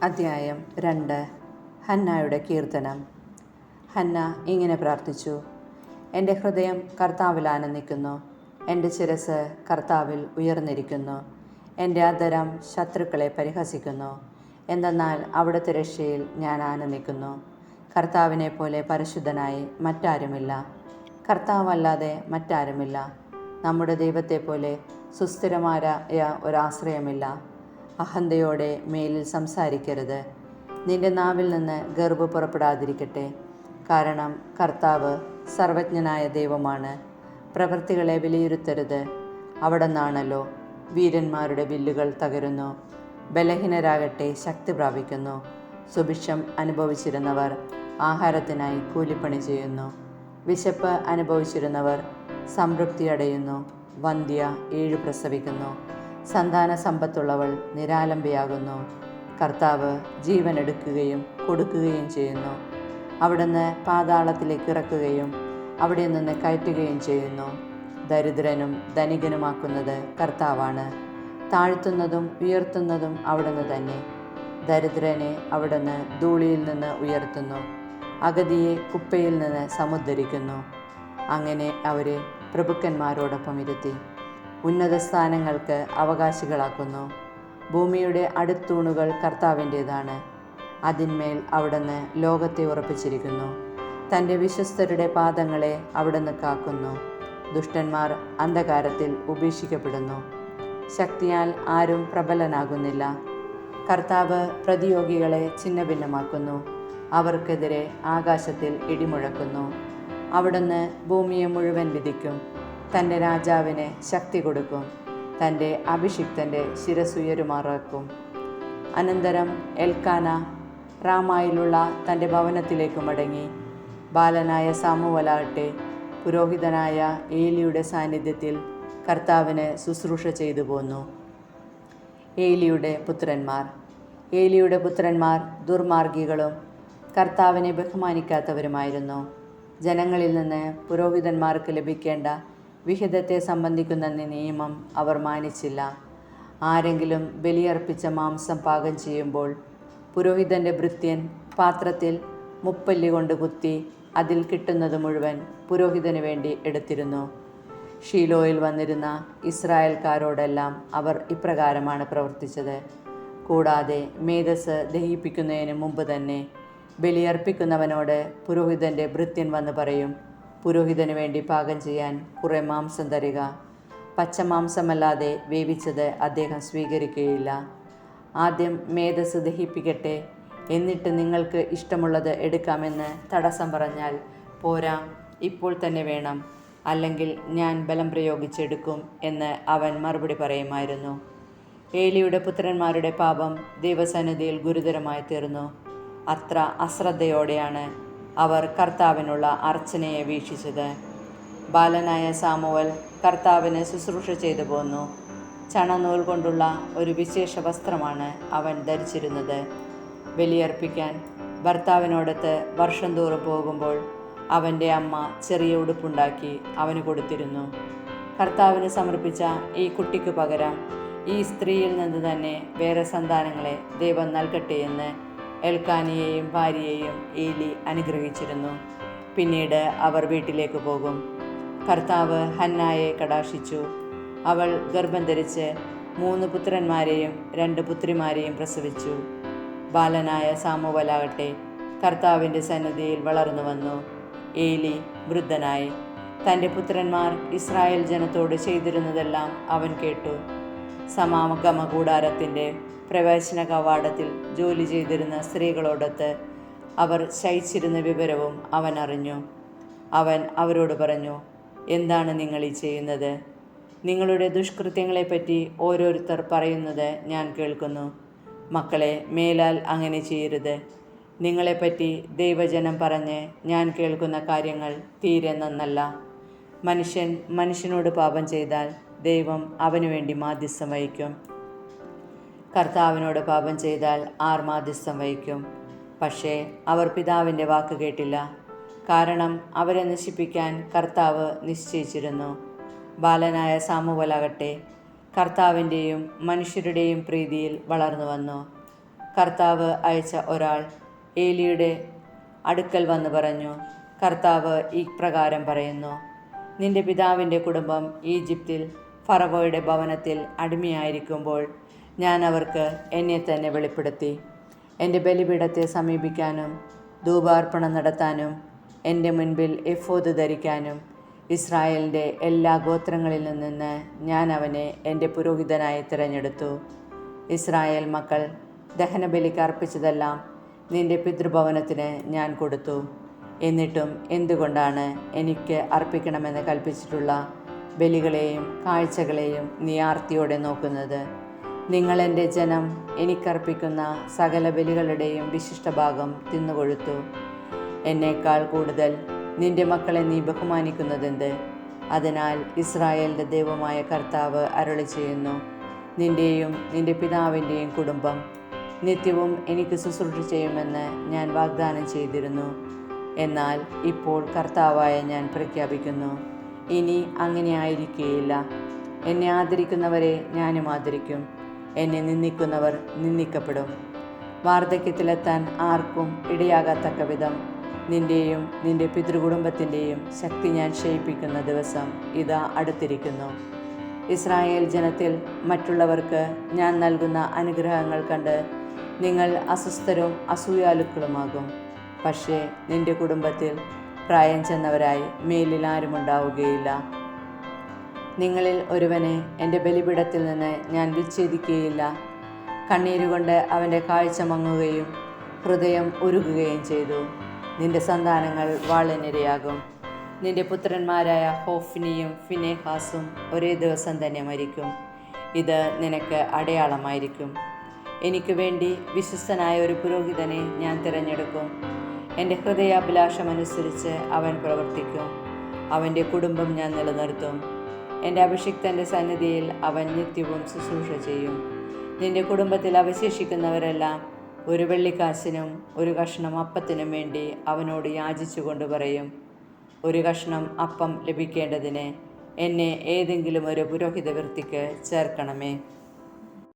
അധ്യായം 2. ഹന്നായുടെ കീർത്തനം. ഹന്ന ഇങ്ങനെ പ്രാർത്ഥിച്ചു: എൻ്റെ ഹൃദയം കർത്താവിൽ ആനന്ദിക്കുന്നു, എൻ്റെ ശിരസ് കർത്താവിൽ ഉയർന്നിരിക്കുന്നു. എൻ്റെ അധരം ശത്രുക്കളെ പരിഹസിക്കുന്നു, എന്തെന്നാൽ അവിടുത്തെ രക്ഷയിൽ ഞാൻ ആനന്ദിക്കുന്നു. കർത്താവിനെ പോലെ പരിശുദ്ധനായി മറ്റാരുമില്ല, കർത്താവല്ലാതെ മറ്റാരുമില്ല. നമ്മുടെ ദൈവത്തെപ്പോലെ സുസ്ഥിരമായ ഒരാശ്രയമില്ല. അഹന്തയോടെ മേലിൽ സംസാരിക്കരുത്. നിന്റെ നാവിൽ നിന്ന് ഗർവ് പുറപ്പെടാതിരിക്കട്ടെ. കാരണം കർത്താവ് സർവജ്ഞനായ ദൈവമാണ്. പ്രവൃത്തികളെ വിലയിരുത്തരുത്. അവിടുന്നാണല്ലോ വീരന്മാരുടെ വില്ലുകൾ തകരുന്നു, ബലഹീനരാകട്ടെ ശക്തി പ്രാപിക്കുന്നു. സുഭിക്ഷം അനുഭവിച്ചിരുന്നവർ ആഹാരത്തിനായി കൂലിപ്പണി ചെയ്യുന്നു. വിശപ്പ് അനുഭവിച്ചിരുന്നവർ സംതൃപ്തി അടയുന്നു. വന്ധ്യ 7 പ്രസവിക്കുന്നു. സന്താന സമ്പത്തുള്ളവൾ നിരാലംബയാകുന്നു. കർത്താവ് ജീവൻ എടുക്കുകയും കൊടുക്കുകയും ചെയ്യുന്നു. അവിടുന്ന് പാതാളത്തിലേക്ക് ഇറക്കുകയും അവിടെ നിന്ന് കയറ്റുകയും ചെയ്യുന്നു. ദരിദ്രനും ധനികനുമാക്കുന്നത് കർത്താവാണ്. താഴ്ത്തുന്നതും ഉയർത്തുന്നതും അവിടുന്ന് തന്നെ. ദരിദ്രനെ അവിടുന്ന് ധൂളിയിൽ നിന്ന് ഉയർത്തുന്നു, അഗതിയെ കുപ്പയിൽ നിന്ന് സമുദ്ധരിക്കുന്നു. അങ്ങനെ അവരെ പ്രഭുക്കന്മാരോടൊപ്പം ഇരുത്തി ഉന്നത സ്ഥാനങ്ങൾക്ക് അവകാശികളാക്കുന്നു. ഭൂമിയുടെ അടിത്തൂണുകൾ കർത്താവിൻ്റേതാണ്. അതിന്മേൽ അവിടുന്ന് ലോകത്തെ ഉറപ്പിച്ചിരിക്കുന്നു. തൻ്റെ വിശ്വസ്തരുടെ പാദങ്ങളെ അവിടുന്ന് കാക്കുന്നു. ദുഷ്ടന്മാർ അന്ധകാരത്തിൽ ഉപേക്ഷിക്കപ്പെടുന്നു. ശക്തിയാൽ ആരും പ്രബലനാകുന്നില്ല. കർത്താവ് പ്രതിയോഗികളെ ഛിന്നഭിന്നമാക്കുന്നു. അവർക്കെതിരെ ആകാശത്തിൽ ഇടിമുഴക്കുന്നു. അവിടുന്ന് ഭൂമിയെ മുഴുവൻ വിധിക്കും. തൻ്റെ രാജാവിന് ശക്തി കൊടുക്കും. തൻ്റെ അഭിഷിക്തൻ്റെ ശിരസുയരുമാറാക്കും. അനന്തരം എൽക്കാന റാമായിലുള്ള തൻ്റെ ഭവനത്തിലേക്ക് മടങ്ങി. ബാലനായ സാമുവലാകട്ടെ പുരോഹിതനായ ഏലിയുടെ സാന്നിധ്യത്തിൽ കർത്താവിന് ശുശ്രൂഷ ചെയ്തു പോന്നു. ഏലിയുടെ പുത്രന്മാർ ദുർമാർഗികളും കർത്താവിനെ ബഹുമാനിക്കാത്തവരുമായിരുന്നു. ജനങ്ങളിൽ നിന്ന് പുരോഹിതന്മാർക്ക് ലഭിക്കേണ്ട വിഹിതത്തെ സംബന്ധിക്കുന്ന നിയമം അവർ മാനിച്ചില്ല. ആരെങ്കിലും ബലിയർപ്പിച്ച മാംസം പാകം ചെയ്യുമ്പോൾ പുരോഹിതൻ്റെ ഭൃത്യൻ പാത്രത്തിൽ മുപ്പല്ലി കൊണ്ട് കുത്തി അതിൽ കിട്ടുന്നത് മുഴുവൻ പുരോഹിതന് വേണ്ടി എടുത്തിരുന്നു. ഷീലോയിൽ വന്നിരുന്ന ഇസ്രായേൽക്കാരോടെല്ലാം അവർ ഇപ്രകാരമാണ് പ്രവർത്തിച്ചത്. കൂടാതെ മേധസ് ദഹിപ്പിക്കുന്നതിന് മുമ്പ് തന്നെ ബലിയർപ്പിക്കുന്നവനോട് പുരോഹിതൻ്റെ ഭൃത്യൻ വന്ന് പറയും: പുരോഹിതന് വേണ്ടി പാകം ചെയ്യാൻ കുറെ മാംസം തരിക. പച്ചമാംസമല്ലാതെ വേവിച്ചത് അദ്ദേഹം സ്വീകരിക്കുകയില്ല. ആദ്യം മേധസ് ദഹിപ്പിക്കട്ടെ, എന്നിട്ട് നിങ്ങൾക്ക് ഇഷ്ടമുള്ളത് എടുക്കാമെന്ന് തടസ്സം പറഞ്ഞാൽ, പോരാ, ഇപ്പോൾ തന്നെ വേണം, അല്ലെങ്കിൽ ഞാൻ ബലം പ്രയോഗിച്ചെടുക്കും എന്ന് അവൻ മറുപടി പറയുമായിരുന്നു. ഏലിയുടെ പുത്രന്മാരുടെ പാപം ദൈവസന്നിധിയിൽ ഗുരുതരമായി തീർന്നു. അത്ര അശ്രദ്ധയോടെയാണ് അവർ കർത്താവിനുള്ള അർച്ചനയെ വീക്ഷിച്ചത്. ബാലനായ സാമുവൽ കർത്താവിന് ശുശ്രൂഷ ചെയ്തു പോന്നു. ചണനൂൽ കൊണ്ടുള്ള ഒരു വിശേഷ വസ്ത്രമാണ് അവൻ ധരിച്ചിരുന്നത്. ബലിയർപ്പിക്കാൻ ഭർത്താവിനോടൊത്ത് വർഷം തോറും പോകുമ്പോൾ അവൻ്റെ അമ്മ ചെറിയ ഉടുപ്പുണ്ടാക്കി അവന് കൊടുത്തിരുന്നു. കർത്താവിന് സമർപ്പിച്ച ഈ കുട്ടിക്ക് പകരം ഈ സ്ത്രീയിൽ നിന്ന് തന്നെ വേറെ സന്താനങ്ങളെ ദൈവം നൽകട്ടെ എന്ന് എൽക്കാനയെയും ഭാര്യയെയും ഏലി അനുഗ്രഹിച്ചിരുന്നു. പിന്നീട് അവർ വീട്ടിലേക്ക് പോകും. കർത്താവ് ഹന്നായെ കടാക്ഷിച്ചു. അവൾ ഗർഭം ധരിച്ച് 3 പുത്രന്മാരെയും 2 പുത്രിമാരെയും പ്രസവിച്ചു. ബാലനായ സാമുവലാകട്ടെ കർത്താവിൻ്റെ സന്നിധിയിൽ വളർന്നു വന്നു. ഏലി വൃദ്ധനായി. തൻ്റെ പുത്രന്മാർ ഇസ്രായേൽ ജനത്തോട് ചെയ്തിരുന്നതെല്ലാം അവൻ കേട്ടു. സമാഗമ കൂടാരത്തിൻ്റെ പ്രവേശന കവാടത്തിൽ ജോലി ചെയ്തിരുന്ന സ്ത്രീകളോടൊത്ത് അവർ ശയിച്ചിരുന്ന വിവരവും അവൻ അറിഞ്ഞു. അവൻ അവരോട് പറഞ്ഞു: എന്താണ് നിങ്ങൾ ഈ ചെയ്യുന്നത്? നിങ്ങളുടെ ദുഷ്കൃത്യങ്ങളെപ്പറ്റി ഓരോരുത്തർ പറയുന്നത് ഞാൻ കേൾക്കുന്നു. മക്കളെ, മേലാൽ അങ്ങനെ ചെയ്യരുത്. നിങ്ങളെപ്പറ്റി ദൈവജനം പറഞ്ഞ് ഞാൻ കേൾക്കുന്ന കാര്യങ്ങൾ തീരെ നന്നല്ല. മനുഷ്യൻ മനുഷ്യനോട് പാപം ചെയ്താൽ ദൈവം അവനു വേണ്ടി മാധ്യസ്ഥം വഹിക്കും. കർത്താവിനോട് പാപം ചെയ്താൽ ആർ മാധ്യസ്ഥം വഹിക്കും? പക്ഷേ അവർ പിതാവിൻ്റെ വാക്ക് കേട്ടില്ല. കാരണം അവരെ നശിപ്പിക്കാൻ കർത്താവ് നിശ്ചയിച്ചിരുന്നു. ബാലനായ സാമുവലാകട്ടെ കർത്താവിൻ്റെയും മനുഷ്യരുടെയും പ്രീതിയിൽ വളർന്നു വന്നു. കർത്താവ് അയച്ച ഒരാൾ ഏലിയുടെ അടുക്കൽ വന്ന് പറഞ്ഞു, കർത്താവ് ഈ പ്രകാരം പറയുന്നു, നിന്റെ പിതാവിൻ്റെ കുടുംബം ഈജിപ്തിൽ ഫറവോയുടെ ഭവനത്തിൽ അടിമയായിരിക്കുമ്പോൾ ഞാൻ അവർക്ക് എന്നെ തന്നെ വെളിപ്പെടുത്തി. എൻ്റെ ബലിപീഠത്തെ സമീപിക്കാനും ധൂപാർപ്പണം നടത്താനും എൻ്റെ മുൻപിൽ എഫോദ് ധരിക്കാനും ഇസ്രായേലിൻ്റെ എല്ലാ ഗോത്രങ്ങളിൽ നിന്ന് ഞാൻ അവനെ എൻ്റെ പുരോഹിതനായി തിരഞ്ഞെടുത്തു. ഇസ്രായേൽ മക്കൾ ദഹനബലിക്ക് അർപ്പിച്ചതെല്ലാം നിന്റെ പിതൃഭവനത്തിന് ഞാൻ കൊടുത്തു. എന്നിട്ടും എന്തുകൊണ്ടാണ് എനിക്ക് അർപ്പിക്കണമെന്ന് കൽപ്പിച്ചിട്ടുള്ള ബലികളെയും കാഴ്ചകളെയും നീ ആർത്തിയോടെ നോക്കുന്നത്? നിങ്ങൾ എൻ്റെ ജനം എനിക്കർപ്പിക്കുന്ന സകല ബലികളുടെയും വിശിഷ്ടഭാഗം തിന്നുകൊഴുത്തു. എന്നേക്കാൾ കൂടുതൽ നിന്റെ മക്കളെ നീ ബഹുമാനിക്കുന്നതെന്ത്? അതിനാൽ ഇസ്രായേലിൻ്റെ ദൈവമായ കർത്താവ് അരുളി ചെയ്യുന്നു, നിന്റെയും നിന്റെ പിതാവിൻ്റെയും കുടുംബം നിത്യവും എനിക്ക് ശുശ്രൂഷ ചെയ്യുമെന്ന് ഞാൻ വാഗ്ദാനം ചെയ്തിരുന്നു. എന്നാൽ ഇപ്പോൾ കർത്താവായ ഞാൻ പ്രഖ്യാപിക്കുന്നു, ഇനി അങ്ങനെ ആയിരിക്കുകയില്ല. എന്നെ ആദരിക്കുന്നവരെ ഞാനും ആദരിക്കും, എന്നെ നിന്ദിക്കുന്നവർ നിന്ദിക്കപ്പെടും. വാർദ്ധക്യത്തിലെത്താൻ ആർക്കും ഇടയാകത്തക്ക വിധം നിന്റെയും നിന്റെ പിതൃകുടുംബത്തിൻ്റെയും ശക്തി ഞാൻ ക്ഷയിപ്പിക്കുന്ന ദിവസം ഇതാ അടുത്തിരിക്കുന്നു. ഇസ്രായേൽ ജനത്തിൽ മറ്റുള്ളവർക്ക് ഞാൻ നൽകുന്ന അനുഗ്രഹങ്ങൾ കണ്ട് നിങ്ങൾ അസ്വസ്ഥരും അസൂയാലുക്കളുമാകും. പക്ഷേ നിന്റെ കുടുംബത്തിൽ പ്രായം ചെന്നവരായി മേലിൽ ആരുമുണ്ടാവുകയില്ല. നിങ്ങളിൽ ഒരുവനെ എൻ്റെ ബലിപീഠത്തിൽ നിന്ന് ഞാൻ വിച്ഛേദിക്കുകയില്ല. കണ്ണീരുകൊണ്ട് അവൻ്റെ കാഴ്ച മങ്ങുകയും ഹൃദയം ഉരുകുകയും ചെയ്തു. നിന്റെ സന്താനങ്ങൾ വാളിനിരയാകും. നിന്റെ പുത്രന്മാരായ ഹോഫ്നിയും ഫിനെഹാസും ഒരേ ദിവസം തന്നെ മരിക്കും. ഇത് നിനക്ക് അടയാളമായിരിക്കും. എനിക്ക് വേണ്ടി വിശ്വസ്തനായ ഒരു പുരോഹിതനെ ഞാൻ തിരഞ്ഞെടുക്കും. എൻ്റെ ഹൃദയാഭിലാഷമനുസരിച്ച് അവൻ പ്രവർത്തിക്കും. അവൻ്റെ കുടുംബം ഞാൻ നിലനിർത്തും. എൻ്റെ അഭിഷിക്തൻ്റെ സന്നിധിയിൽ അവൻ നിത്യവും ശുശ്രൂഷ ചെയ്യും. നിന്റെ കുടുംബത്തിൽ അവശേഷിക്കുന്നവരെല്ലാം ഒരു വെള്ളിക്കാശിനും ഒരു കഷ്ണം അപ്പത്തിനും വേണ്ടി അവനോട് യാചിച്ചുകൊണ്ട് പറയും, ഒരു കഷ്ണം അപ്പം ലഭിക്കേണ്ടതിന് എന്നെ ഏതെങ്കിലും ഒരു പുരോഹിത വൃത്തിക്ക് ചേർക്കണമേ.